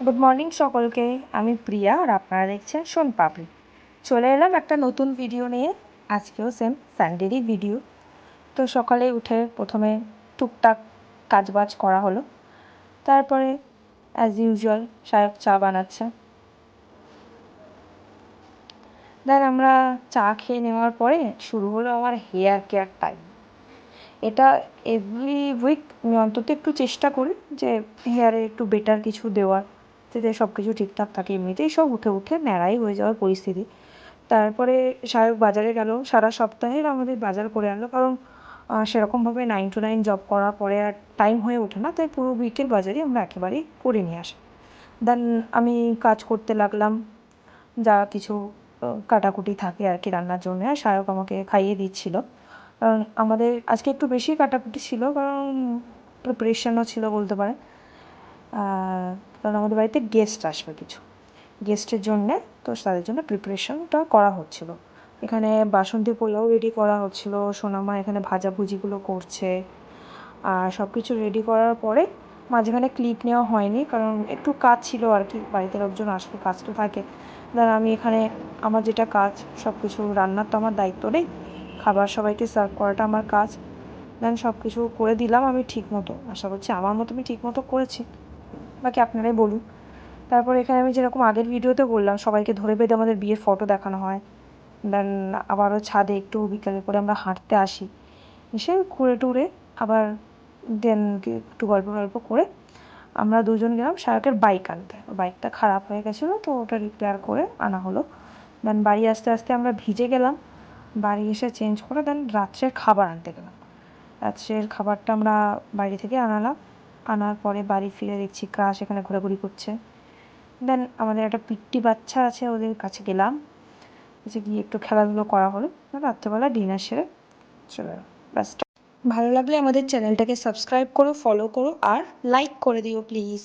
Good morning সকলকে। আমি প্রিয়া আর আপনারা দেখছেন শোন পাপড়ি। চলে এলাম একটা নতুন ভিডিও নিয়ে। আজকেও সেম সানডেরই ভিডিও। তো সকালে উঠে প্রথমে টুকটাক কাজবাজ করা হলো, তারপরে অ্যাজ ইউজুয়াল সাহেব চা বানাচ্ছে। দেন আমরা চা খেয়ে নেওয়ার পরে শুরু হলো আমার হেয়ার কেয়ার টাইম। এটা এভরি উইক আমি অন্তত একটু চেষ্টা করি যে হেয়ারে একটু বেটার কিছু দেওয়ার, যাতে সব কিছু ঠিকঠাক থাকে। এমনিতেই সব উঠে উঠে ন্যাড়াই হয়ে যাওয়ার পরিস্থিতি। তারপরে সায়ক বাজারে গেল, সারা সপ্তাহের আমাদের বাজার করে আনলো, কারণ সেরকমভাবে 9 to 9 জব করার পরে আর টাইম হয়ে ওঠে না, তাই পুরো উইকের বাজারই আমরা একেবারেই করে নিয়ে আসি। দেন আমি কাজ করতে লাগলাম, যা কিছু কাটাকুটি থাকে আর কি রান্নার জন্য। আর সায়ক আমাকে খাইয়ে দিচ্ছিল, কারণ আমাদের আজকে একটু বেশি কাটাকুটি ছিল, কারণ প্রিপারেশনও ছিল বলতে পারেন। কারণ আমাদের বাড়িতে গেস্ট আসবে কিছু, গেস্টের জন্যে, তো তাদের জন্য প্রিপারেশনটা করা হচ্ছিল। এখানে বাসন্তী পোলাও রেডি করা হচ্ছিল, সোনামা এখানে ভাজাভুজিগুলো করছে। আর সব কিছু রেডি করার পরে মাঝখানে ক্লিপ নেওয়া হয়নি, কারণ একটু কাজ ছিল আর কি, বাড়িতে লোকজন আসলে কাজ তো থাকে। দেন আমি এখানে আমার যেটা কাজ, সব কিছু রান্নার তো আমার দায়িত্ব নেই, খাবার সবাইকে সার্ভ করাটা আমার কাজ। দেন সব কিছু করে দিলাম আমি ঠিক মতো, আশা করছি আমার মতো আমি ঠিক মতো করেছি, বাকি আপনারাই বলুন। তারপর এখানে আমি যেরকম আগের ভিডিওতে বললাম, সবাইকে ধরে বেঁধে আমাদের বিয়ের ফটো দেখানো হয়। দেন আবারও ছাদে একটু বিকালে করে আমরা হাঁটতে আসি, এসে ঘুরে টুরে আবার দেন একটু গল্প গল্প করে আমরা দুজন গেলাম শায়কের বাইক আনতে। বাইকটা খারাপ হয়ে গেছিলো, তো ওটা রিপেয়ার করে আনা হলো। দেন বাড়ি আসতে আসতে আমরা ভিজে গেলাম, বাড়ি এসে চেঞ্জ করে দেন রাত্রের খাবার আনতে গেলাম। রাত্রের খাবারটা আমরা বাড়ি থেকে আনালাম, আনার পরে বাড়ি ফিরে দেখছি ক্রাশ এখানে ঘোরাঘুরি করছে। দেন আমাদের একটা পিট্টি বাচ্চা আছে, ওদের কাছে গেলাম, কাছে গিয়ে একটু খেলাধুলো করা হলো। রাত্রেবেলা ডিনার সেরে চলে এলাম, ব্যাস। ভালো লাগলে আমাদের চ্যানেলটাকে সাবস্ক্রাইব করো, ফলো করো আর লাইক করে দিও প্লিজ।